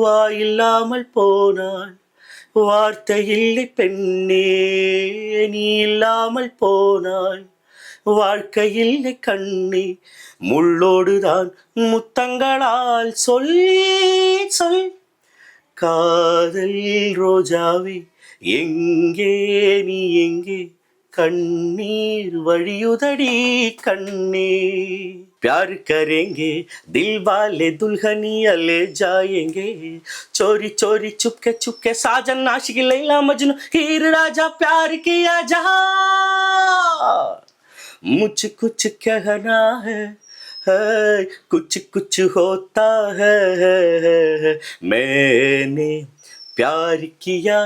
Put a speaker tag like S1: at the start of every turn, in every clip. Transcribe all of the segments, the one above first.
S1: வாயில்லாமல் போனாள் வார்த்தை இல்லை பெண்ணே நீ இல்லாமல் போனாள் வாழ்க்கை இல்லை கண்ணே முள்ளோடுதான் முத்தங்களால் சொல் சொல் காதல் ரோஜாவே எங்கே நீ எங்கே கண்ணீர் வழியுதடி கண்ணே प्यार करेंगे दिल वाले दुल्हनिया ले जाएंगे चोरी चोरी चुपके चुपके साजन आशिक लैला मजनू हीर राजा प्यार किया जहां मुझे कुछ कहना है कुछ कुछ होता है मैंने प्यार किया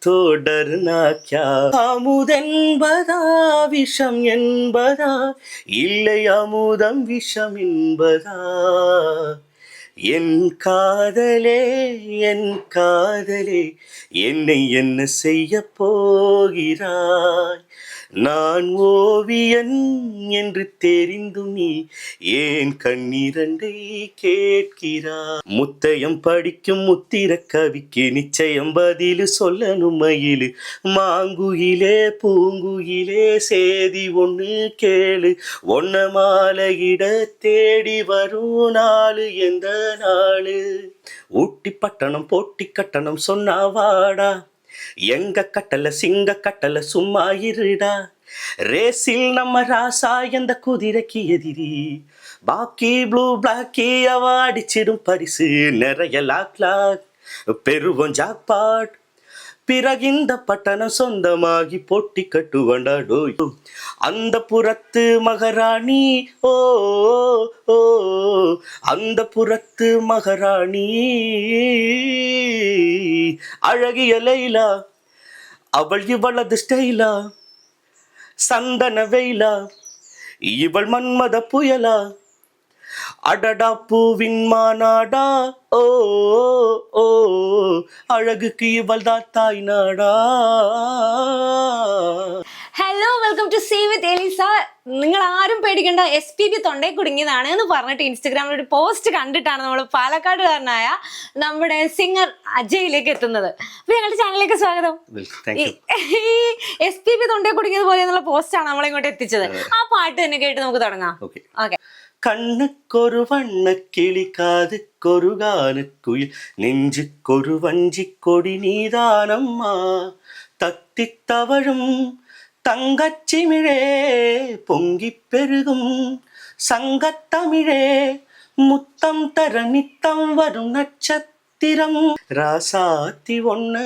S1: तो डरना क्या அமுதென்பதா விஷம் என்பதா இல்லை அமுதம் விஷம் என்பதா என் காதலே என்னை என்ன செய்ய போகிறாய் நான் ஓவியன் என்று தெரிந்தும் நீ ஏன் கண்ணிரண்டை கேட்கிறாய் முத்தையம் படிக்கும் முத்திர கவிக்கு நிச்சயம் பதில் சொல்லணும் மயிலு மாங்குயிலே பூங்குயிலே சேதி ஒன்று கேளு ஒன்ன மாலையிட தேடி வரும் நாளு எந்த நாளு ஊட்டி பட்டணம் போட்டி கட்டணம் சொன்னா வாடா எங்க கட்டல சிங்க கட்டல சும்மா இருடா ரேசில் நம்ம ராசா எந்த குதிரைக்கு எதிரி பாக்கி ப்ளூ பிளாக்கி அவ அடிச்சிடும் பரிசு நிறைய லாக் லாக் பெருவம் ஜாக்பாட் பிறகிந்த பட்டணம் சொந்தமாகி போட்டி கட்டுவண்டாடோ அந்த புறத்து மகாராணி ஓ ஓ அந்த புறத்து மகாராணி அழகிய லைலா அவள் இவளது ஸ்டைலா சந்தன வெயிலா இவள் மன்மத புயலா அடடா பூவின் மாநாடா ஓ ஓ அழகுக்கு இவள் தான் தாய் நாடா.
S2: Hello welcome to see with Eliza. നിങ്ങൾ ആരും പേടിക്കേണ്ട, SPB തൊണ്ടയിൽ കുടുങ്ങിയതാണ് എന്ന് പറഞ്ഞിട്ട് ഇൻസ്റ്റഗ്രാമിൽ ഒരു പോസ്റ്റ് കണ്ടിട്ടാണ് നമ്മൾ പാലക്കാടുകാരനായ നമ്മുടെ സിംഗർ അജയിലേക്ക് എത്തുന്നത്. അപ്പൊ ഞങ്ങളുടെ ചാനലിലേക്ക് സ്വാഗതം. SPB തൊണ്ടയിൽ കുടുങ്ങിയത് പോലെ എന്നുള്ള പോസ്റ്റാണ് നമ്മളെ ഇങ്ങോട്ട് എത്തിച്ചത്. ആ പാട്ട് തന്നെ കേട്ട് നമുക്ക് തുടങ്ങാം. ഓക്കെ.
S1: கண்ணுக்கொரு வண்ணக்கிளி காதுக்கொரு கானக்குயில் நெஞ்சுக்கொரு வஞ்சிக் கொடி நீதானம்மா தத்தித் தவழும் தங்கச்சிமிழே பொங்கிப் பெருகும் சங்கத்தமிழே முத்தம் தர நித்தம் வரும் நட்சத்திரம் ராசாத்தி ஒன்ன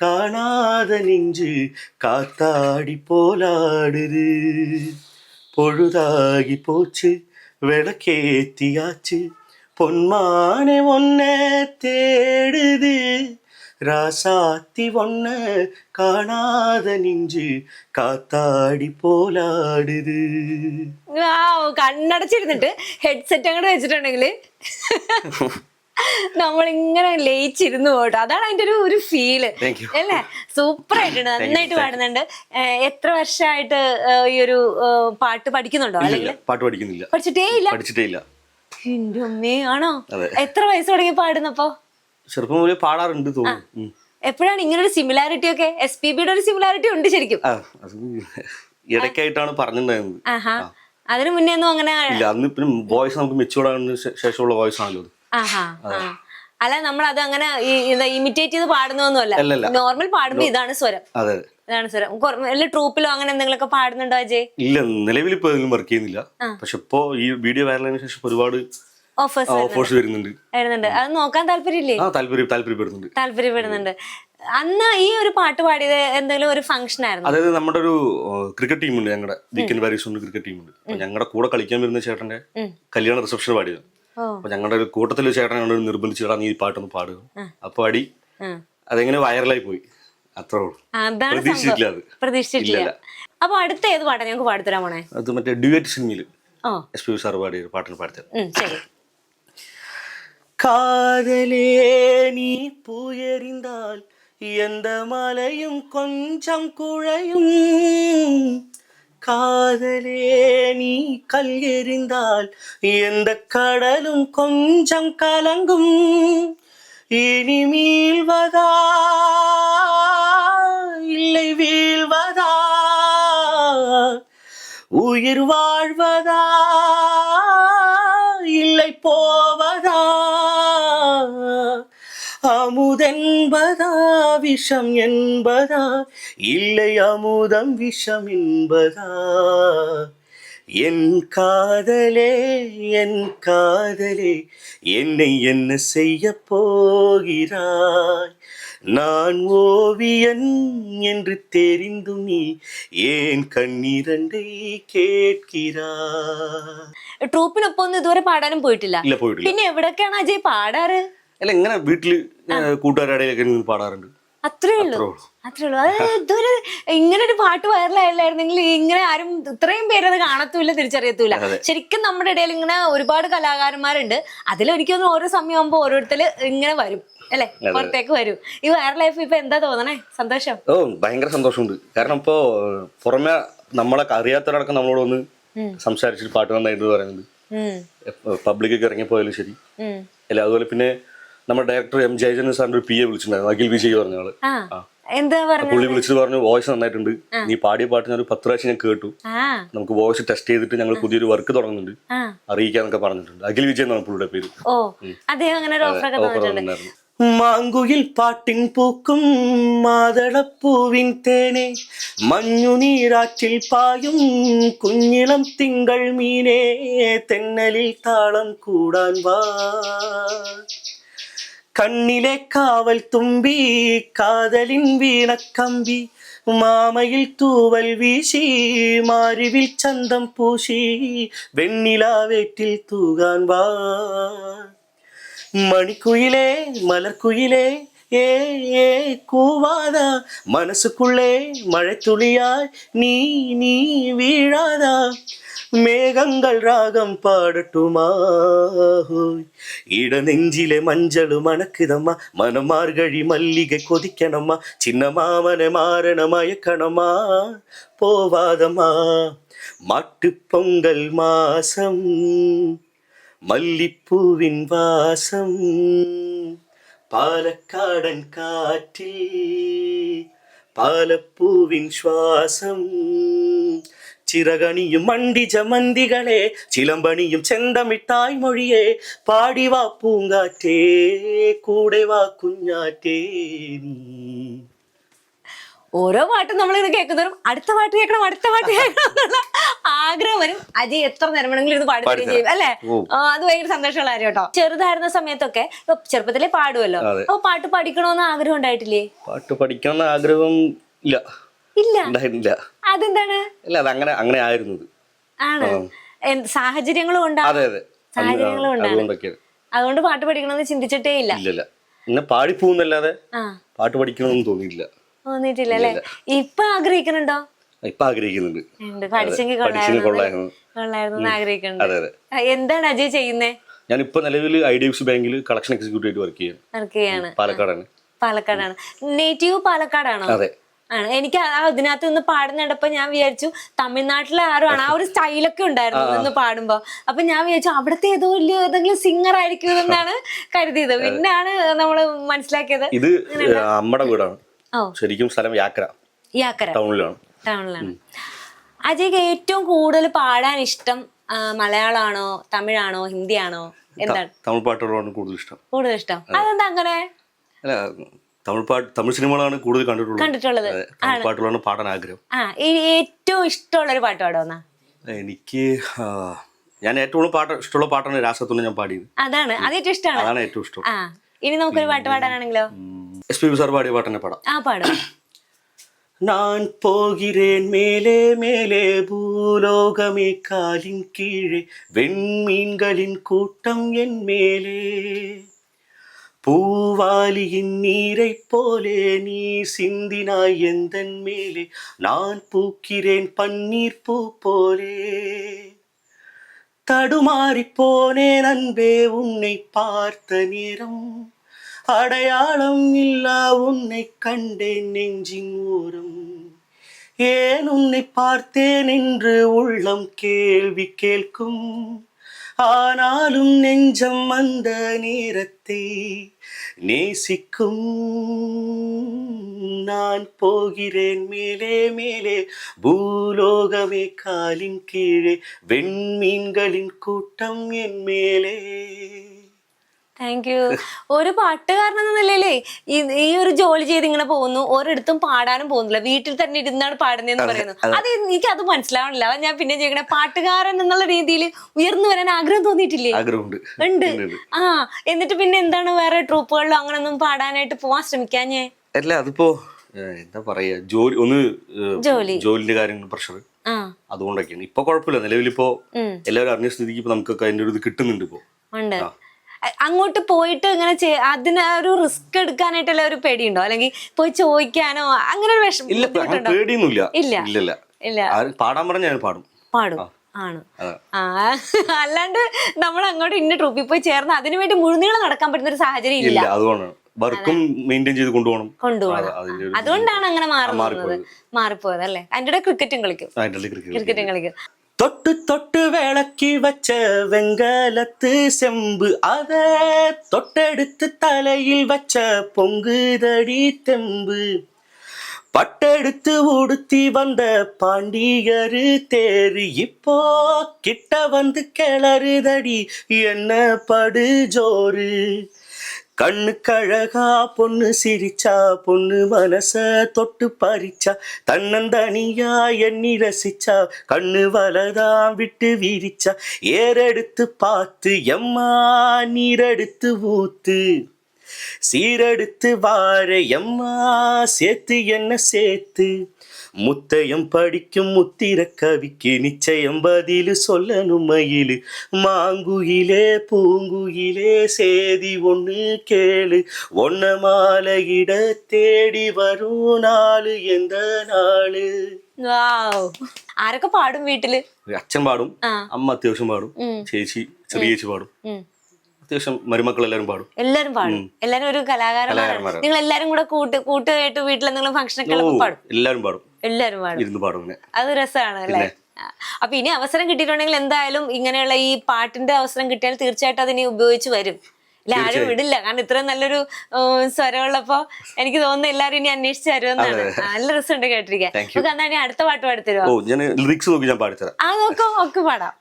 S1: காணாத நெஞ்சு காத்தாடி போலாடுது பொழுதாகி போச்சு விளக்கேத்தியாச்சு பொன்மானே ஒன்ன தேடுது ராசாத்தி ஒன்ன காணாத நெஞ்சு കാത്താടി പോലാടുത്.
S2: കണ്ണടച്ചിരുന്നിട്ട് ഹെഡ്സെറ്റ് അങ്ങോട്ട് വെച്ചിട്ടുണ്ടെങ്കിൽ നമ്മളിങ്ങനെ ലയിച്ചിരുന്നു പോട്ടോ. അതാണ് അതിന്റെ ഒരു ഫീല് അല്ലേ? സൂപ്പർ ആയിട്ടുണ്ട്, നന്നായിട്ട് പാടുന്നുണ്ട്. എത്ര വർഷമായിട്ട് ഈ ഒരു പാട്ട് പഠിക്കുന്നുണ്ടോ? അല്ലെങ്കിൽ
S1: പാട്ട് പഠിക്കുന്നില്ല,
S2: പഠിച്ചിട്ടേ ഇല്ല. എന്റെ അമ്മേ, ആണോ? എത്ര വയസ്സ് തുടങ്ങി പാടുന്നപ്പോ?
S1: ചെറുപ്പം മുതലേ പാടാറുണ്ട് തോന്നുന്നു.
S2: എപ്പോഴാണ് ഇങ്ങനെ ഒരു സിമിലാരിറ്റി ഒക്കെ? SPBയുടെ ഒരു സിമിലാരിറ്റി ഉണ്ട് ശരിക്കും.
S1: ഇടയ്ക്കായിട്ടാണ് പറഞ്ഞിട്ടുണ്ടായിരുന്നത്.
S2: അതിന് മുന്നേ ഒന്നും അങ്ങനെ
S1: ഇല്ല. അന്ന് പിന്നെ വോയിസ് നമുക്ക് മെച്ചൂർഡ് ശേഷമുള്ള വോയിസ് ആണല്ലോ.
S2: അല്ല, നമ്മൾ അത് അങ്ങനെ ഇമിറ്റേറ്റ് ചെയ്ത് പാടുന്നൊന്നുമല്ല. നോർമൽ പാടുമ്പോ ഇതാണ് സ്വരം. വല്ല ട്രൂപ്പിലോ അങ്ങനെ എന്തെങ്കിലുമൊക്കെ പാടുന്നുണ്ടോ അജയ്?
S1: ഇല്ല, നിലവിൽ ഇപ്പൊ വർക്ക് ചെയ്യുന്നില്ല. പക്ഷെ ഇപ്പോ ഈ വീഡിയോ വൈറലായതിനു ശേഷം ഒരുപാട് ഓഫേഴ്സ് വരുന്നുണ്ട്.
S2: അത് നോക്കാൻ താല്പര്യമില്ലേ? താല്പര്യപ്പെടുന്നുണ്ട്. അന്ന് ഈ ഒരു പാട്ട് പാടിയത് എന്തെങ്കിലും ഒരു ഫംഗ്ഷൻ ആയിരുന്നു?
S1: അതായത് നമ്മുടെ ഒരു ക്രിക്കറ്റ് ടീമുണ്ട്, ഞങ്ങളുടെ വീക്കെൻഡ് വാരീസ് ക്രിക്കറ്റ് ടീമുണ്ട്. ഞങ്ങളുടെ കൂടെ കളിക്കാൻ വരുന്ന ചേട്ടന്റെ കല്യാണ റിസപ്ഷൻ പാടിയത്. അപ്പൊ ഞങ്ങളുടെ ഒരു കൂട്ടത്തില് ചേട്ടനെ നിർബന്ധിച്ചു നീ ഈ പാട്ടൊന്ന് പാടുക. അപ്പൊ പാടി, അതെങ്ങനെ വൈറലായി പോയി. അത്രേ ഉള്ളൂ.
S2: പ്രതീക്ഷിച്ചിട്ടില്ല. അപ്പൊ അടുത്ത ഏത് പാട്ടാ ഞങ്ങൾക്ക് പാടിത്തരാൻ പോണേ?
S1: അത് മറ്റേ ഡ്യുവറ്റ് സിനിമയില് SPB സാർ പാടിയ പാട്ടിന് പാടിത്തരാം. காதலே நீ பூயறிந்தால் எந்த மலையும் கொஞ்சம் குழையும் காதலே நீ கல் எறிந்தால் எந்த கடலும் கொஞ்சம் கலங்கும் இனி மீள்வதா இல்லை வீழ்வதா உயிர் வாழ்வதா இல்லை போவதா அமுதென்பதா விஷம் என்பதா இல்லை அமுதம் விஷம் என்பதா என் காதலே என் காதலே என்னை என்ன செய்ய போகிறாய் நான் ஓவியன் என்று தெரிந்தும் நீ ஏன் കണ്ണീരണ്ടை കേட்கிறாய்
S2: ട്രൂപ്പിനൊപ്പം ഒന്നും ഇതുവരെ പാടാനും പോയിട്ടില്ല.
S1: ഇല്ല പോയിട്ടില്ല.
S2: പിന്നെ എവിടൊക്കെയാണ് അജയ് പാടാറ്?
S1: അല്ല ഇങ്ങനെ വീട്ടില് കൂട്ടുകാരുടെയൊക്കെ പാടാറുണ്ട്.
S2: അത്രേ ഉള്ളൂ. അത് ഇതുവരെ ഇങ്ങനെ ഒരു പാട്ട് വൈറലായില്ലായിരുന്നെങ്കിൽ ഇങ്ങനെ ആരും ഇത്രയും പേരത് കാണത്തൂല്ല, തിരിച്ചറിയത്തൂല. ശരിക്കും നമ്മുടെ ഇടയിൽ ഇങ്ങനെ ഒരുപാട് കലാകാരന്മാരുണ്ട്. അതിലെനിക്കൊന്നും ഓരോ സമയമാകുമ്പോ ഓരോരുത്തര് ഇങ്ങനെ വരും അല്ലെ, പുറത്തേക്ക് വരും. ഈ വൈറൽ ലൈഫ് ഇപ്പൊ എന്താ തോന്നണേ? സന്തോഷം?
S1: ഓ ഭയങ്കര സന്തോഷമുണ്ട്. കാരണം ഇപ്പോ പുറമെ നമ്മളെ അറിയാത്തവരടക്കം നമ്മളോട് ഒന്ന് സംസാരിച്ചിട്ട് പാട്ട് നന്നായിട്ട് പറയുന്നുണ്ട്. പബ്ലിക്കൊക്കെ ഇറങ്ങിപ്പോയാലും ശരി അല്ല. അതുപോലെ പിന്നെ നമ്മുടെ ഡയറക്ടർ എം ജയചന്ദ്രൻ സാറിന്റെ ഒരു PA വിളിച്ചിട്ടുണ്ടായിരുന്നു, അഖിൽ വിജയ് പറഞ്ഞ ആള്. പുള്ളി വിളിച്ചിട്ട് പറഞ്ഞു വോയിസ് നന്നായിട്ടുണ്ട്, നീ പാടിയ പാട്ട് ഞാൻ 10 പ്രാവശ്യം ഞാൻ കേട്ടു, നമുക്ക് വോയിസ് ടെസ്റ്റ് ചെയ്തിട്ട് ഞങ്ങൾ പുതിയൊരു വർക്ക് തുടങ്ങുന്നുണ്ട്, അറിയിക്കാന്നൊക്കെ പറഞ്ഞിട്ടുണ്ട്. അഖിൽ വിജയ് എന്നാണ് പുള്ളിയുടെ പേര്. മാങ്കുയിൽ പാട്ടിൻ പൂക്കും മാതളപ്പൂവിൻ തേനെ മഞ്ഞുനീരാറ്റിൽ പായും കുഞ്ഞിളം തിങ്കൾ മീനേ തെന്നലിൽ താളം കൂടാൻ വാ കണ്ണിലെ കാവൽ തുമ്പി കാതലിൻ വീണക്കമ്പി മാമയിൽ തൂവൽ വീശി മാരിവിൽ ചന്തം പൂശി വെണ്ണിലാവേറ്റിൽ തൂകാൻ വാ മണിക്കുയിലേ മലർക്കുയിലേ ഏ ഏ കൂവാതാ മനസ്സുക്കുള്ളേ മഴത്തുള്ളിയായി നീ നീ വീഴാതാ മേഘങ്ങൾ രാഗം പാടട്ടുമാ ഇടനെഞ്ചിലെ മഞ്ചളു മണക്കുതമ്മ മനമാർഗഴി മല്ലിക കൊതിക്കണമ്മ ചിന്ന മാമനെ മാരണ മയക്കണമാ പോവാതമ്മാ മാട്ടുപൊങ്കൽ മാസം മല്ലിപ്പൂവിൻ വാസം പാലക്കാടൻ കാറ്റിൽ പാലപ്പൂവിൻ ശ്വാസം ചിറകണിയും മണ്ടി ചമന്തികളെ ചിലമ്പണിയും ചെന്തമിട്ടായി മൊഴിയെ പാടിവാ പൂങ്കാറ്റേ കൂടെ വാ കുഞ്ഞാറ്റേ നീ.
S2: ഓരോ പാട്ടും നമ്മളിത് കേൾക്കുന്നവരും അടുത്ത പാട്ട് കേൾക്കണം അടുത്ത പാട്ട് കേൾക്കണം എന്നുള്ള ആഗ്രഹം വരും. അജയ് എത്ര നേരം വേണമെങ്കിലും ഇത് പാടുകയും ചെയ്യും അല്ലെ? അത് ഭയങ്കര സന്തോഷമുള്ള കാര്യം കേട്ടോ. ചെറുതായിരുന്ന സമയത്തൊക്കെ ചെറുപ്പത്തിലേ പാടുമല്ലോ, അപ്പൊ പാട്ട് പഠിക്കണമെന്ന് ആഗ്രഹം ഉണ്ടായിട്ടില്ലേ?
S1: പാട്ട് പഠിക്കണമെന്ന് ആഗ്രഹം ഇല്ല.
S2: ഇല്ല, അതെന്താണ്?
S1: ഇല്ല, അത് അങ്ങനെ ആയിരുന്നത്
S2: ആണ്. സാഹചര്യങ്ങളും ഉണ്ടാകും, സാഹചര്യങ്ങളും ഉണ്ടാകും. അതുകൊണ്ട് പാട്ട് പഠിക്കണമെന്ന് ചിന്തിച്ചിട്ടേ ഇല്ല.
S1: ഇല്ല, ഇങ്ങനെ പാടിപ്പോന്നല്ലാതെ പാട്ട് പഠിക്കണമെന്ന് തോന്നിയിട്ടില്ല.
S2: തോന്നിയിട്ടില്ല അല്ലെ? ഇപ്പൊ ആഗ്രഹിക്കുന്നുണ്ടോ?
S1: ഇപ്പൊ ആഗ്രഹിക്കുന്നുണ്ട്.
S2: പഠിച്ചെങ്കിൽ കൊള്ളായിരുന്നു ആഗ്രഹിക്കുന്നുണ്ട്. എന്താണ് അജയ് ചെയ്യുന്നേ?
S1: ഞാനിപ്പോ നിലവിൽ IDFC ബാങ്കിൽ കളക്ഷൻ എക്സിക്യൂട്ടീവ് ആയിട്ട് വർക്ക് ചെയ്യാണ്.
S2: പാലക്കാടാണ്. നേറ്റീവ് പാലക്കാടാണോ?
S1: അതെ.
S2: ആണ്. എനിക്ക് അതിനകത്ത് നിന്ന് പാടുന്നിടപ്പോ ഞാൻ വിചാരിച്ചു തമിഴ്നാട്ടിലെ ആരുമാണ്, ആ ഒരു സ്റ്റൈലൊക്കെ ഉണ്ടായിരുന്നു നിന്ന് പാടുമ്പോ. അപ്പൊ ഞാൻ വിചാരിച്ചു അവിടുത്തെ ഏതെങ്കിലും സിംഗർ ആയിരിക്കും എന്നാണ് കരുതിയത്. പിന്നാണ് നമ്മള് മനസ്സിലാക്കിയത്
S1: ഇത് നമ്മുടെ വീടാണ്. ശരിക്കും സ്ഥലം യാക്കര ടൗണിലാണ്.
S2: അജയ്ക്ക് ഏറ്റവും കൂടുതൽ പാടാൻ ഇഷ്ടം മലയാളമാണോ തമിഴാണോ ഹിന്ദിയാണോ? എന്താണ്?
S1: തമിഴ് പാട്ടുകളാണ് കൂടുതൽ ഇഷ്ടം.
S2: അതെന്താ അങ്ങനെ?
S1: അല്ല, തമിഴ് സിനിമകളാണ് കൂടുതൽ കണ്ടിട്ടുള്ളത്. പാട്ടുകളാണ് പാടാൻ ആഗ്രഹം.
S2: ഏറ്റവും ഇഷ്ടമുള്ള ഒരു പാട്ട് പാടുന്ന?
S1: എനിക്ക് ഞാൻ ഏറ്റവും ഇഷ്ടമുള്ള പാട്ടാണ് രാസത്തുള്ള ഞാൻ പാടിയത്.
S2: അതാണ് ഏറ്റവും ഇഷ്ടമാണ്.
S1: അതാണ് ഏറ്റവും ഇഷ്ടം.
S2: ഇനി നമുക്കൊരു പാട്ട് പാടാനാണെങ്കിലോ?
S1: SPB സാർ പാടിയ പാട്ടെന്നെ പാടാം.
S2: പാടും.
S1: நான் போகிறேன் மேலே மேலே பூலோகமே காலின் கீழே வெண்மீன்களின் கூட்டம் என் மேலே பூவாலியின் நீரைப் போலே நீ சிந்தினாய் எந்தன் மேலே நான் பூக்கிறேன் பன்னீர் பூ போலே தடுமாறிப் போனேன் அன்பே உன்னை பார்த்த நேரம் அடையாளம் இல்லா உன்னை கண்டேன் நெஞ்சின் ஓரம் ஏன் உன்னை பார்த்தேன் என்று உள்ளம் கேள்வி கேட்கும், ஆனாலும் நெஞ்சம் அந்த நேரத்தை நேசிக்கும். நான் போகிறேன் மேலே மேலே, பூலோகமே காலின் கீழே, வெண்மீன்களின் கூட்டம் என் മേലെ.
S2: Thank you. ഒരു പാട്ടുകാരൻ എന്ന നിലയിലേ ഈ ഒരു ജോലി ചെയ്ത് ഇങ്ങനെ പോകുന്നു, ഒരിടത്തും പാടാനും പോകുന്നില്ല, വീട്ടിൽ തന്നെ ഇരുന്നാണ് പാടുന്നതെന്ന് പറയുന്നു. അത് എനിക്ക് അത് മനസ്സിലാവണില്ല. അത് ഞാൻ പിന്നെ ചോദിക്കണേ, പാട്ടുകാരൻ എന്നുള്ള രീതിയിൽ ഉയർന്നു വരാൻ ആഗ്രഹം തോന്നിയിട്ടില്ലേ?
S1: ആഗ്രഹമുണ്ട്.
S2: ഉണ്ട്. ആ, എന്നിട്ട് പിന്നെ എന്താണ് വേറെ ട്രൂപ്പുകളിലോ അങ്ങനൊന്നും പാടാനായിട്ട് പോവാൻ ശ്രമിക്കാഞ്ഞേ?
S1: അല്ല, അതിപ്പോ എന്താ പറയാ, ജോലിന്റെ കാര്യങ്ങൾ പ്രഷർ, അതുകൊണ്ടൊക്കെയാണ്. ഇപ്പൊ കുഴപ്പമില്ല, നിലവിലിപ്പോ എല്ലാവരും അറിഞ്ഞ സ്ഥിതിക്ക് ഇപ്പൊ നമുക്കൊക്കെ അതിന്റെ ഒരു ഇത് കിട്ടുന്നുണ്ട് ഇപ്പോ.
S2: ഉണ്ട്. അങ്ങോട്ട് പോയിട്ട് ഇങ്ങനെ അതിന് ഒരു റിസ്ക് എടുക്കാനായിട്ടുള്ള ഒരു പേടിയുണ്ടോ, അല്ലെങ്കിൽ പോയി ചോദിക്കാനോ അങ്ങനെ ഒരു വിഷമം?
S1: പേടിയൊന്നുമില്ല.
S2: ഇല്ല.
S1: പാടാൻ പറഞ്ഞ ഞാൻ പാടും.
S2: ആണ്. അല്ലാണ്ട് നമ്മൾ അങ്ങോട്ട് ഇന്ന ട്രൂപ്പിൽ പോയി ചേർന്ന് അതിനു വേണ്ടി മുഴുനീളം നടക്കാൻ പറ്റുന്ന ഒരു സാഹചര്യം ഇല്ല.
S1: അതുകൊണ്ടാണ് വർക്കും മെയിൻറ്റെയിൻ ചെയ്ത് കൊണ്ടുപോകണം.
S2: അതുകൊണ്ടാണ് അങ്ങനെ മാറിപ്പോയത് അല്ലേ? അതിന്റെ ക്രിക്കറ്റും കളിക്കും.
S1: தொட்டு தொட்டு விளக்கி வச்ச வெங்கலத்து செம்பு, அத தொட்டெடுத்து தலையில் வச்ச பொங்குதடி தெம்பு, பட்டெடுத்து உடுத்தி வந்த பாண்டியரு தேரு, இப்போ கிட்ட வந்து கிளறுதடி என்ன படு ஜோறு. கண்ணுக்கழகா பொண்ணு சிரிச்சா, பொண்ணு மனச தொட்டு பறிச்சா, தன்னந்தனியா எண்ணி ரசிச்சா, கண்ணு வலதான் விட்டு விரிச்சா, ஏறெடுத்து பார்த்து எம்மா நீரெடுத்து ஊத்து, சீரெடுத்து வார எம்மா சேர்த்து என்ன சேர்த்து, முத்தையம் படிக்கும் முத்திர கவிக்கு நிச்சயம் பதிலு சொல்லணும் மயிலு, மாங்குயிலே பூங்குயிலே சேதி ஒண்ணு கேளு, ஒன்ன மாலையிட தேடி வரும் നാള് எந்த നാള്.
S2: ആരൊക്കെ പാടും വീട്ടില്?
S1: അച്ഛൻ പാടും, അമ്മ അത്യാവശ്യം പാടും, ചേച്ചി ചെറിയ ചേച്ചി പാടും, അത്യാവശ്യം മരുമക്കൾ എല്ലാവരും പാടും.
S2: എല്ലാരും ഒരു കലാകാരന്മാരാണ്. നിങ്ങൾ എല്ലാരും കൂടെ കൂട്ടുകയായിട്ട് വീട്ടിലെന്തെങ്കിലും ഫംഗ്ഷനൊക്കെ പാടും?
S1: എല്ലാരും പാടും.
S2: ഇരുന്ന് പാടും. അത് രസമാണ് അല്ലേ? അപ്പൊ ഇനി അവസരം കിട്ടിയിട്ടുണ്ടെങ്കിൽ എന്തായാലും ഇങ്ങനെയുള്ള ഈ പാട്ടിന്റെ അവസരം കിട്ടിയാൽ തീർച്ചയായിട്ടും അതിനെ ഉപയോഗിച്ച് വരും. ഇല്ല, ആരും വിടില്ല. കാരണം ഇത്രയും നല്ലൊരു സ്വരമുള്ളപ്പോ എനിക്ക് തോന്നുന്നു എല്ലാരും ഇനി അന്വേഷിച്ച് വരുമെന്നാണ്. നല്ല രസമുണ്ട് കേട്ടിരിക്കാൻ. നമുക്ക് എന്നാ അടുത്ത പാട്ട് പാടിത്തരുമോ? ഒക്കെ പാടാം.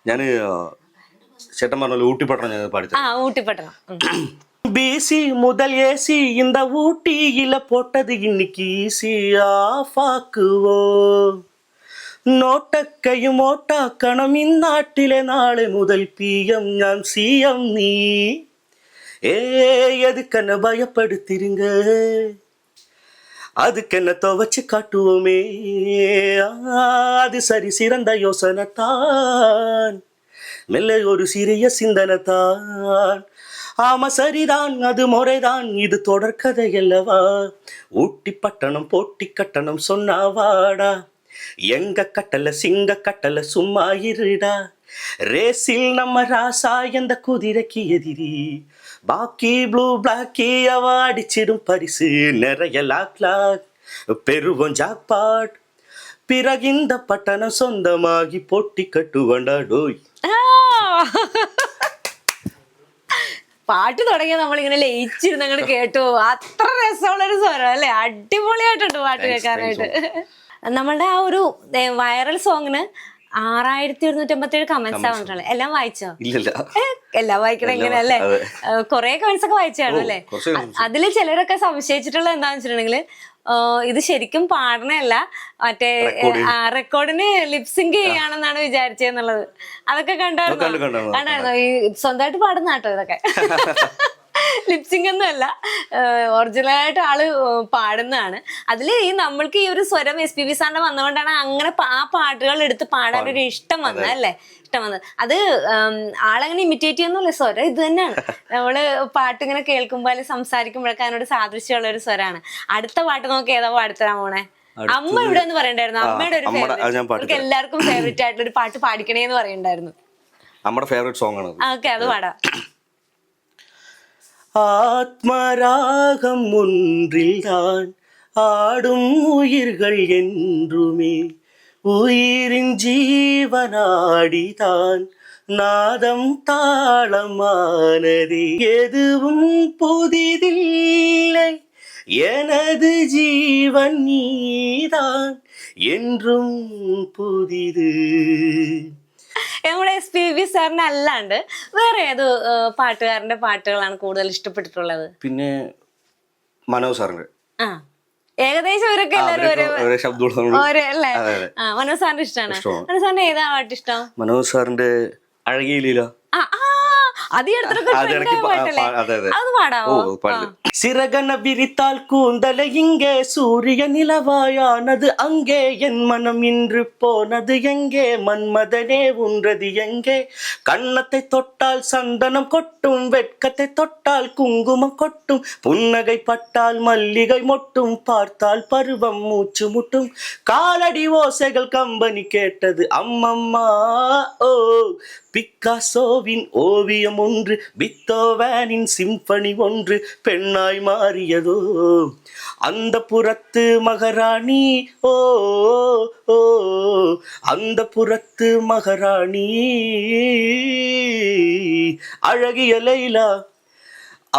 S1: ചേട്ടൻ പറഞ്ഞ ഊട്ടിപ്പട്ടണം ഞാൻ പാടിത്തരാം.
S2: ഊട്ടിപ്പട്ടണം.
S1: பிசி முதல் ஏசி இந்த ஊட்டியில போட்டது இன்னைக்கு ஈசி ஆஃபாக்குவோம், നോട്ടക്കയും ഓട്ടാക്കണം ഇന്നാട്ടിലെ നാളെ മുതൽ PM ഞാൻ CM നീ, எதுக்கென்ன பயப்படுத்திருங்க, அதுக்கென்ன துவச்சு காட்டுவோமே, அது சரி சிறந்த யோசனை தான், மெல்ல ஒரு சிறிய சிந்தனை தான், ஆமா சரிதான் அது முறைதான், இது தொடர்கதை அல்லவா, ஊட்டி பட்டணம் போட்டி கட்டணம் சொன்னாவாடா, எங்க கட்டல சிங்க கட்டல சும்மா இருடா, ரேசில் நம்ம ராசா எந்த குதிரைக்கு எதிரி, பாக்கி ப்ளூ பிளாக்கி அவ அடிச்சிடும் பரிசு நிறைய லாக் லாக், பெருவம் ஜாக்பாட், பிறகு இந்த பட்டணம் சொந்தமாகி போட்டி கட்டுவண்டா டோய்.
S2: പാട്ട് തുടങ്ങിയ നമ്മളിങ്ങനെ ലയിച്ചിരുന്ന് അങ്ങോട്ട് കേട്ടു. അത്ര രസമുള്ളൊരു സ്വരം അല്ലേ? അടിപൊളിയായിട്ടുണ്ട് പാട്ട് കേൾക്കാനായിട്ട്. നമ്മളുടെ ആ ഒരു വൈറൽ സോങ്ങിന് 6157 കമന്റ്സ് വന്നിട്ടുള്ളത്. എല്ലാം വായിച്ചോ? എല്ലാം വായിക്കണം ഇങ്ങനെ അല്ലേ? കൊറേ കമന്റ്സ് ഒക്കെ വായിച്ചാണോ അല്ലേ? അതിൽ ചിലരൊക്കെ സംശയിച്ചിട്ടുള്ളത് എന്താന്ന് വെച്ചിട്ടുണ്ടെങ്കിൽ ഇത് ശരിക്കും പാടണല്ല, മറ്റേ റെക്കോർഡിന് ലിപ്സിങ്ക് ചെയ്യാണെന്നാണ് വിചാരിച്ചെന്നുള്ളത്. അതൊക്കെ കണ്ടായിരുന്നോ? ഈ സ്വന്തമായിട്ട് പാടുന്ന കേട്ടോ ഇതൊക്കെ. ലിപ്സിംഗ് ഒന്നും അല്ല, ഒറിജിനലായിട്ട് ആള് പാടുന്നതാണ്. അതിൽ ഈ നമ്മൾക്ക് ഈ ഒരു സ്വരം SPB സാറിന്റെ വന്നുകൊണ്ടാണ് അങ്ങനെ ആ പാട്ടുകൾ എടുത്ത് പാടാൻ ഒരു ഇഷ്ടം വന്നത് അല്ലേ? ഇഷ്ടം വന്നത്. അത് ആളങ്ങനെ ഇമിറ്റേറ്റ് ചെയ്യുന്നില്ല, സ്വരം ഇത് തന്നെയാണ്. നമ്മള് പാട്ടിങ്ങനെ കേൾക്കുമ്പോൾ അല്ലെങ്കിൽ സംസാരിക്കുമ്പോഴൊക്കെ അതിനോട് സാദൃശ്യമുള്ള ഒരു സ്വരമാണ്. അടുത്ത പാട്ട് നോക്കി ഏതാ പാടിത്തരാൻ പോണേ? അമ്മ ഇവിടെ എന്ന് പറയണ്ടായിരുന്നു. അമ്മയുടെ ഒരു ഫേവറേറ്റ്, എല്ലാവർക്കും ഫേവറേറ്റ് ആയിട്ടുള്ള ഒരു പാട്ട് പാടിക്കണേന്ന് പറയണ്ടായിരുന്നു.
S1: നമ്മുടെ ഫേവറേറ്റ് സോങ് ആണ്.
S2: ഓക്കെ, അത് പാടാം.
S1: ஆத்மராகம் ஒன்றில்தான் ஆடும் உயிர்கள் என்றுமே உயிரின் ஜீவனாடிதான் நாதம் தாளமானதே எதுவும் புதிதில்லை எனது ஜீவன் நீதான் என்றுം പുതിത്.
S2: നമ്മുടെ SPB സാറിന് അല്ലാണ്ട് വേറെ ഏത് പാട്ടുകാരന്റെ പാട്ടുകളാണ് കൂടുതൽ ഇഷ്ടപ്പെട്ടിട്ടുള്ളത്?
S1: പിന്നെ മനോജ് സാറിന്റെ
S2: ആ ഏകദേശം ഇവരൊക്കെ എല്ലാവരും
S1: ഒരേ ശബ്ദമുള്ള
S2: ഓരോ അല്ലേ? മനോജ് സാറിന്റെ ഇഷ്ടമാണ്. മനോജ് സാറിന്റെ ഏതാ പാട്ട് ഇഷ്ടം?
S1: മനോജ് സാറിന്റെ അഴകിയിലീല.
S2: അത് പാടാവോ?
S1: சிறகன விரித்தால் கூந்தல இங்கே சூரிய நிலவாயானது அங்கே என் மனம் இன்று போனது எங்கே மன்மதனே உன்றது எங்கே கண்ணத்தை தொட்டால் சந்தனம் கொட்டும் வெட்கத்தை தொட்டால் குங்குமம் கொட்டும் புன்னகை பட்டால் மல்லிகை மொட்டும் பார்த்தால் பருவம் மூச்சு முட்டும் காலடி ஓசைகள் கம்பெனி கேட்டது அம்மம்மா ஓ பிக்காசோவின் ஓவியம் ஒன்று பித்தோவானின் சிம்பனி ஒன்று பெண்ணாய் மாறியதோ அந்த புறத்து மகாராணி ஓ ஓ அந்த புறத்து மகாராணி அழகிய லைலா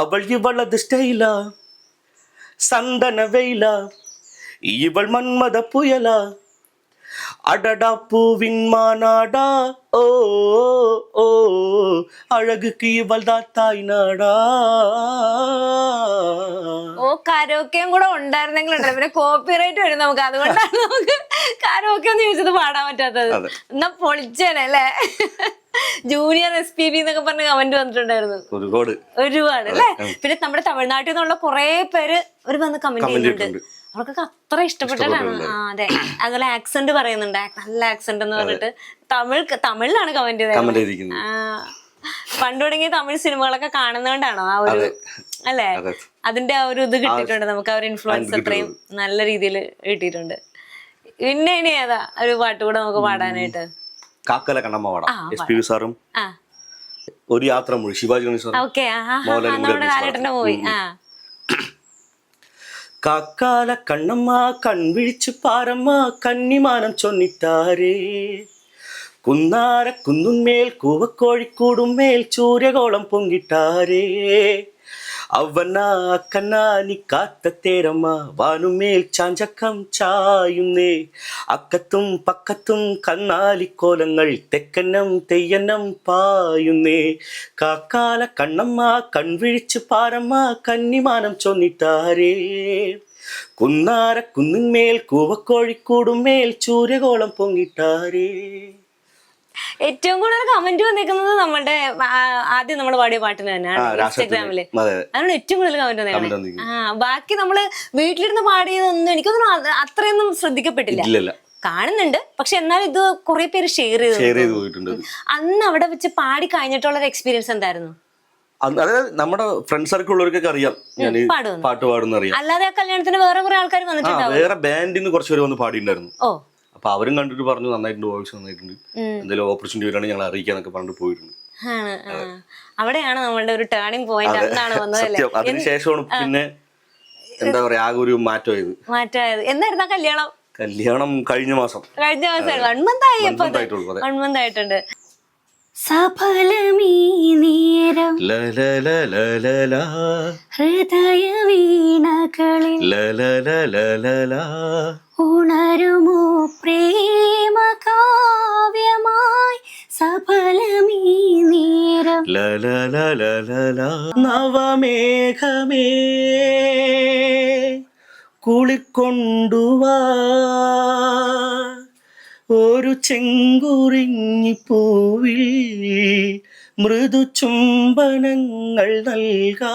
S1: அவள் இவளது ஸ்டைலா சந்தன வெயிலா இவள் மன்மத புயலா அடடா பூவின் மாநாடா ஓ ஓ அழகுக்கு இவள் தான் தாய் நாடா.
S2: ഓ കരോക്കയും കൂടെ ഉണ്ടായിരുന്നെങ്കിലുണ്ടല്ലോ പിന്നെ കോപ്പിറൈറ്റ് വരും നമുക്ക്. അതുകൊണ്ടാണ് നമുക്ക് കരോക്കെ ഒന്ന് ചോദിച്ചത് പാടാൻ പറ്റാത്തത്. എന്നാ പൊളിച്ചേനെ അല്ലേ? ജൂനിയർ SPB എന്നൊക്കെ പറഞ്ഞ് കമന്റ് വന്നിട്ടുണ്ടായിരുന്നു ഒരുപാട് അല്ലേ? പിന്നെ നമ്മുടെ തമിഴ്നാട്ടിൽ നിന്നുള്ള കുറെ പേര് ഒരു വന്ന് കമന്റ് ചെയ്യുന്നുണ്ട്. അവർക്കൊക്കെ അത്ര ഇഷ്ടപ്പെട്ടിട്ടാണ്. അതെ, അതുപോലെ ആക്സെന്റ് പറയുന്നുണ്ട്, നല്ല ആക്സെന്റ് എന്ന് പറഞ്ഞിട്ട് തമിഴിലാണ് കമന്റ് ചെയ്തത്. പണ്ട് തുടങ്ങിയ തമിഴ് സിനിമകളൊക്കെ കാണുന്നതുകൊണ്ടാണോ ആ ഒരു അല്ലേ? അതിന്റെ ആ ഒരു ഇത് കിട്ടിയിട്ടുണ്ട് നമുക്ക്. ആ ഒരു ഇൻഫ്ലുവൻസ് അത്രയും നല്ല രീതിയിൽ കിട്ടിയിട്ടുണ്ട്. പിന്നെ ഇനി ഏതാ ഒരു പാട്ട് കൂടെ നമുക്ക് പാടാനായിട്ട്?
S1: കാക്കല കണ്ണമ്മ പാടാം. SPB സാറും ഒരു യാത്ര മൊഴി ശിവാജി ഗണേശ് സാറും.
S2: ഓക്കെ, നമ്മുടെ കാലഘട്ടത്തിന്റെ മൂവി.
S1: കാക്കാല കണ്ണമ്മ കൺവിഴിച്ചു പാരമ്മ കന്നിമാനം ചൊന്നിട്ടാരേ കുന്നാര കുന്നുന്മേൽ കൂവക്കോഴിക്കൂടുമേൽ സൂര്യകോളം പൊങ്കിട്ടാരേ അവനാ കണ്ണാ നീ കാത്ത തേരമ്മ വാനുമേൽ ചാഞ്ചക്കം ചായുന്നേ അക്കത്തും പക്കത്തും കണ്ണാലിക്കോലങ്ങൾ തെക്കന്നം തെയ്യന്നം പായുന്നേ കാക്കാല കണ്ണമ്മ കൺവിഴിച്ചു പാരമ്മ കന്നിമാനം ചൊന്നിട്ടാരേ കുന്നാര കുന്നിന്മേൽ കൂവക്കോഴിക്കൂടുമേൽ സൂര്യകോളം പൊങ്ങിട്ടാരേ.
S2: ഏറ്റവും കൂടുതൽ കമന്റ് വന്നിരിക്കുന്നത് നമ്മളുടെ ആദ്യം നമ്മൾ പാടിയ പാട്ടിന് തന്നെയാണ് ഇൻസ്റ്റാഗ്രാമില്. അതാണ് ഏറ്റവും കൂടുതൽ കമന്റ് വന്നിരിക്കുന്നത്. ബാക്കി നമ്മള് വീട്ടിലിരുന്ന് പാടിയതൊന്നും എനിക്കൊന്നും അത്രയൊന്നും ശ്രദ്ധിക്കപ്പെട്ടില്ല. കാണുന്നുണ്ട്, പക്ഷെ എന്നാലും ഇത് കുറെ പേര് ഷെയർ ചെയ്തു. അന്ന് അവിടെ വെച്ച് പാടി കഴിഞ്ഞിട്ടുള്ള ഒരു എക്സ്പീരിയൻസ് എന്തായിരുന്നു?
S1: അതായത് നമ്മുടെ ഫ്രണ്ട് സർക്കിൾ ഉള്ളവർക്കൊക്കെ അറിയാം ഞാൻ പാട്ട് പാടുന്ന അറിയാം.
S2: അല്ലാതെ കല്യാണത്തിന് വേറെ കുറെ ആൾക്കാർ വന്നിട്ടുണ്ടാവും.
S1: വേറെ ബാൻഡിന്ന് കുറച്ചുപേര് വന്ന് പാടിയിട്ടുണ്ടായിരുന്നു. അപ്പൊ അവരും കണ്ടിട്ട് പറഞ്ഞു നന്നായിട്ടുണ്ട്, വോയിസ് നന്നായിട്ടുണ്ട്, എന്തെങ്കിലും ഓപ്പർച്യൂണിറ്റി വരികയാണെങ്കിൽ ഞങ്ങൾ അറിയിക്കാന്നൊക്കെ പറഞ്ഞിട്ട് പോയിട്ടുണ്ട്.
S2: അവിടെയാണ് നമ്മളുടെ ഒരു ടേണിംഗ് പോയിന്റ്. അന്നാണ് വന്നത്.
S1: അതിനുശേഷമാണ് പിന്നെ എന്താ പറയാ ആകെ ഒരു മാറ്റമായത്.
S2: എന്നായിരുന്നു കല്യാണം?
S1: കല്യാണം കഴിഞ്ഞ മാസം
S2: 1 month ആയിട്ടുണ്ട്. സഫലമീ നേരം ഹൃദയ വീണകളിൽ ഉണരുമോ പ്രേമ കാവ്യമായി സഫലമീ നേരം
S1: നവമേഘമേ കുളിക്കൊണ്ടുവാ ഒരു ചെങ്കുറിഞ്ഞി പൂവിൽ മൃദു ചുംബനങ്ങൾ നൽകാ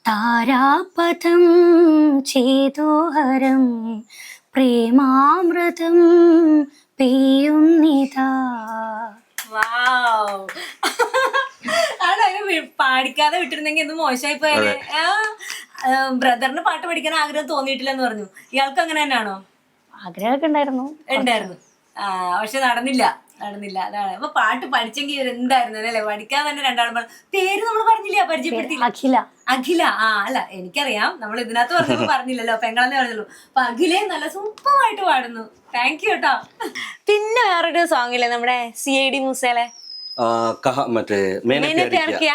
S2: താരാപഥം ചേതോഹരം പ്രേമാമൃതം പെയ്യുന്നിതാ. പാടിക്കാതെ വിട്ടിരുന്നെങ്കിൽ എന്ത് മോശമായി പോയാലേ. ബ്രദറിന് പാട്ട് പഠിക്കാൻ ആഗ്രഹം തോന്നിയിട്ടില്ലെന്ന് പറഞ്ഞു. ഇയാൾക്ക് അങ്ങനെ തന്നെയാണോ?
S3: ആഗ്രഹമൊക്കെ ഉണ്ടായിരുന്നു.
S2: പക്ഷെ നടന്നില്ല. നടന്നില്ല. അതാണ്. അപ്പൊ പാട്ട് പഠിച്ചെങ്കിൽ എന്തായിരുന്നു അല്ലേ? പഠിക്കാൻ തന്നെ രണ്ടാളും പേര് നമ്മൾ പറഞ്ഞില്ല, പരിചയപ്പെടുത്തില്ല. അഖില. അല്ല എനിക്കറിയാം, നമ്മൾ ഇതിനകത്ത് പറഞ്ഞപ്പോ പറഞ്ഞില്ലല്ലോ, പെങ്ങളെന്നേ പറഞ്ഞുള്ളൂ. അപ്പൊ അഖിലയും നല്ല സൂപ്പറായിട്ട് പാടുന്നു. താങ്ക് യു കേട്ടോ. പിന്നെ വേറൊരു സോങ് ഇല്ലേ നമ്മുടെ CID മൂസയിലെ
S1: മറ്റേ മേനെ പ്യാർ കിയാ.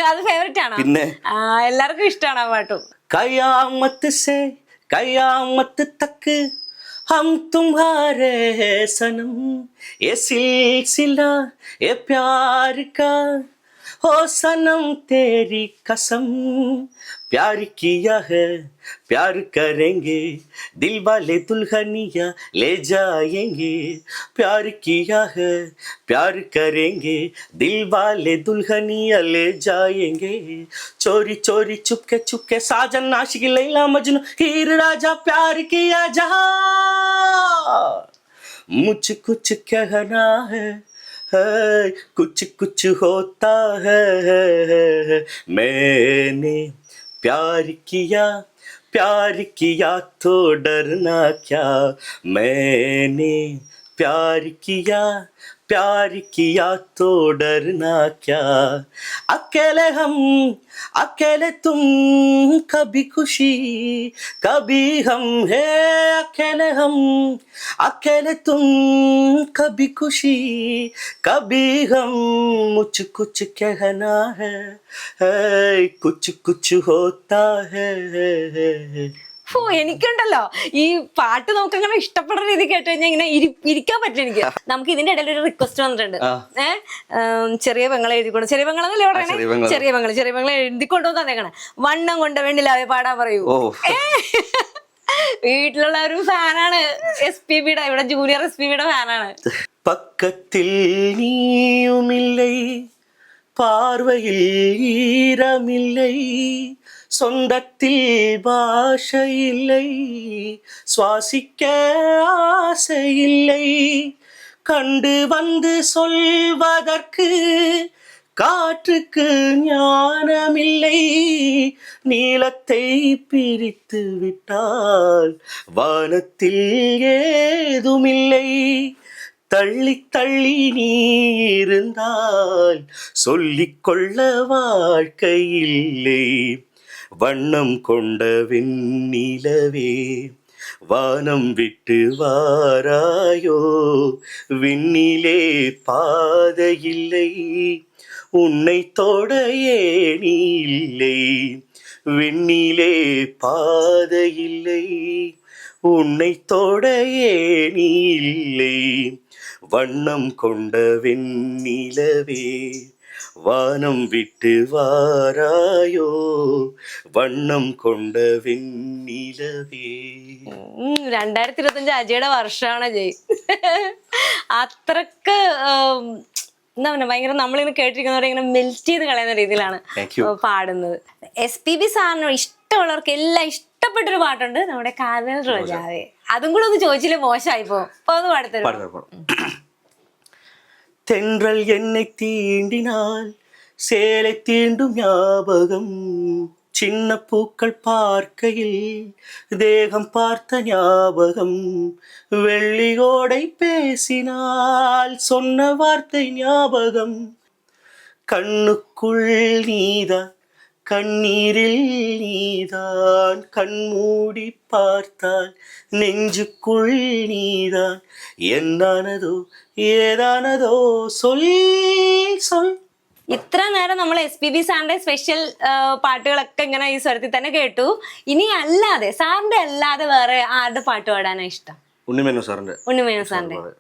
S2: അത് ഫേവറേറ്റ് ആണോ?
S1: പിന്നെ
S2: എല്ലാവർക്കും ഇഷ്ടമാണ് ആ പാട്ടും.
S1: കയാമത്ത് സേ കയാമത്ത് തക്ക് हम तुम्हारे हैं सनम, ये सिलसिला ये प्यार का, हो सनम तेरी कसम, प्यार किया है प्यार करेंगे, दिल वाले दुल्हनिया ले जाएंगे, प्यार किया है प्यार करेंगे, दिल वाले दुल्हनिया ले जाएंगे, चोरी चोरी चुपके चुपके साजन आशिक लैला मजनू हीर राजा प्यार किया जहां, मुझ कुछ कहना है कुछ कुछ होता है, मैंने प्यार किया तो डरना क्या, मैंने प्यार किया तो डरना क्या, अकेले तुम कभी खुशी कभी हम है, अकेले तुम कभी खुशी कभी हम, मुझ कुछ कहना है कुछ कुछ होता है.
S2: എനിക്കുണ്ടല്ലോ ഈ പാട്ട് നമുക്ക് അങ്ങനെ ഇഷ്ടപ്പെടുന്ന രീതി കേട്ട് കഴിഞ്ഞാൽ ഇങ്ങനെ ഇരിക്കാൻ പറ്റും എനിക്ക്. നമുക്ക് ഇതിന്റെ ഇടയിൽ ഒരു റിക്വസ്റ്റ് വന്നിട്ടുണ്ട്. ചെറിയ പെങ്ങളെ എഴുതിക്കൊണ്ട്, ചെറിയ പെങ്ങളെന്നല്ലേ പറയണേ, ചെറിയ പെങ്ങളെ എഴുതിക്കൊണ്ടു തന്നേക്കണേ. വണ്ണം കൊണ്ട് വേണ്ടില്ലാവേ പാടാൻ പറയൂ. വീട്ടിലുള്ള ഒരു ഫാനാണ് SPBയുടെ, ഇവിടെ ജൂനിയർ SPBയുടെ ഫാനാണ്.
S1: പക്കത്തിൽ നീയുമില്ലേ பார்வையில் ஈரமில்லை, சொந்தத்தில் பாஷை இல்லை, சுவாசிக்க ஆசை இல்லை, கண்டு வந்து சொல்வதற்கு காற்றுக்கு ஞானமில்லை, நீளத்தை பிரித்து விட்டால் வானத்தில் ஏதுமில்லை, தள்ளி தள்ளி நீ இருந்தால் சொல்லிக்கொள்ள வாழ்க்கை இல்லை, வண்ணம் கொண்ட வெண்ணிலவே வானம் விட்டு வாராயோ, விண்ணிலே பாதையில்லை உன்னை தொட ஏணி இல்லை, விண்ணிலே பாதையில்லை உன்னை தொட ஏணி இல்லை, வண்ணம் கொண்ட வெண்ணிலவே வானம் விட்டு வாராயோ, വണ്ണം കൊണ്ട വെണ്ണിലവേ.
S2: 2025 അജയുടെ വർഷമാണ് അജയ്. അത്രക്ക് എന്താ പറയുക, ഭയങ്കര നമ്മളിങ്ങനെ കേട്ടിരിക്കുന്നവരെ ഇങ്ങനെ മെൽറ്റ് ചെയ്ത് കളയുന്ന രീതിയിലാണ് പാടുന്നത്. SPB സാറിന് ഇഷ്ടമുള്ളവർക്ക് എല്ലാം ഇഷ്ടപ്പെട്ടൊരു പാട്ടുണ്ട്, നമ്മുടെ കാതൽ റോജാവേ. അതും കൂടെ ഒന്ന് ചോദിച്ചില്ല മോശമായിപ്പോ. അപ്പൊ ഒന്ന് പാടത്തരും.
S1: தென்றல் என்னை தீண்டினால் சேலை தீண்டும் ஞாபகம், சின்ன பூக்கள் பார்க்கையில் தேகம் பார்த்த ஞாபகம், வெள்ளியோடை பேசினால் சொன்ன வார்த்தை ஞாபகம், கண்ணுக்குள் நீதான் கண்ணீரில் நீதான், கண்மூடி பார்த்தால் நெஞ்சுக்குள் நீதான், എന്നാനതോ ഏതാനതോ சொல் சொல்.
S2: ഇത്ര നേരം നമ്മൾ SPB സാറിന്റെ സ്പെഷ്യൽ പാട്ടുകളൊക്കെ ഇങ്ങനെ ഈ സ്വരത്തിൽ തന്നെ കേട്ടു. ഇനി അല്ലാതെ സാറിന്റെ അല്ലാതെ വേറെ ആരുടെ പാട്ട് പാടാനാ ഇഷ്ടം?
S1: ഉണ്ണിമേനോൻ സാറിന്റെ.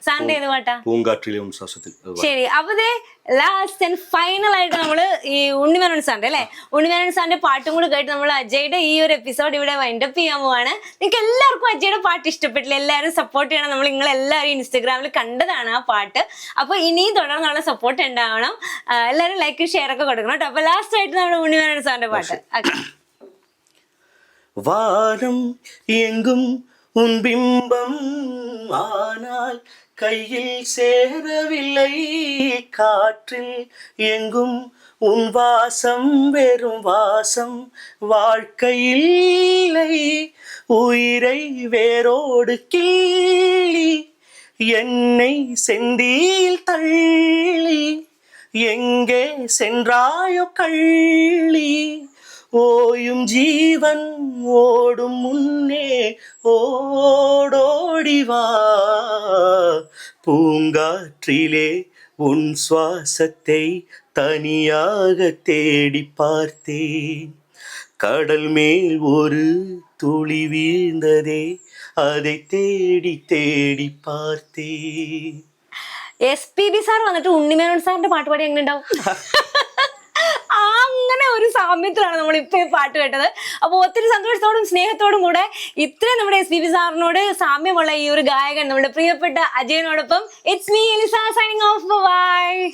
S2: സാറിന്റെ ഏത് പാട്ടാ?
S1: പൂങ്കാറ്റിലെ ഉൻസാസത്തിൽ.
S2: ശരി, അപ്പൊ ലാസ്റ്റ് ആൻഡ് ഫൈനൽ ആയിട്ട് നമ്മള് ഈ ഉണ്ണിമേനോൻ സാറിന്റെ അല്ലെ, ഉണ്ണിമേനോൻ സാറിന്റെ പാട്ടും കൂടി കേട്ട് നമ്മൾ അജയുടെ ഈ ഒരു എപ്പിസോഡ് ഇവിടെ വൈൻഡപ്പ് ചെയ്യാൻ പോവാണ്. നിങ്ങൾക്ക് എല്ലാവർക്കും അജയുടെ പാട്ട് ഇഷ്ടപ്പെട്ടില്ല, എല്ലാവരും സപ്പോർട്ട് ചെയ്യണം. നമ്മൾ നിങ്ങളെല്ലാവരും ഇൻസ്റ്റഗ്രാമിൽ കണ്ടതാണ് ആ പാട്ട്. അപ്പൊ ഇനിയും തുടർന്നുള്ള സപ്പോർട്ട് ഉണ്ടാവണം. എല്ലാവരും ലൈക്ക് ഷെയർ ഒക്കെ കൊടുക്കണം കേട്ടോ. അപ്പൊ ലാസ്റ്റ് ആയിട്ട് നമ്മുടെ ഉണ്ണിമേനോൻ സാറിന്റെ പാട്ട്.
S1: വാനം എങ്കും உன் பிம்பம் ஆனால் கையில் சேரவில்லை, காற்றில் எங்கும் உன் வாசம் வெறும் வாசம், வாழ்க்கையில் இல்லை உயிரை வேரோடு கிள்ளி என்னை செந்தியில் தள்ளி எங்கே சென்றாயோ கள்ளி ஓயும் ஜீவன் ஓடும் முன்னே ஓடோடிவா பூங்காற்றிலே உன் சுவாசத்தை தனியாக தேடி பார்த்தேன் கடல் மேல் ஒரு துளி வீழ்ந்ததே அதை தேடி தேடி பார்த்தேன்.
S2: SPB സാർ വന്നിട്ട് ഉണ്ണിമേനോൻ സാറിന്റെ പാട്ട് പാടി എങ്ങനെ ഉണ്ടാവും? അങ്ങനെ ഒരു സാമ്യത്തിലാണ് നമ്മൾ ഇപ്പൊ ഈ പാട്ട് കേട്ടത്. അപ്പൊ ഒത്തിരി സന്തോഷത്തോടും സ്നേഹത്തോടും കൂടെ ഇത്രയും നമ്മുടെ SPB സാറിനോട് സാമ്യമുള്ള ഈ ഒരു ഗായകൻ നമ്മുടെ പ്രിയപ്പെട്ട അജയനോടൊപ്പം it's me Elisa signing off. By.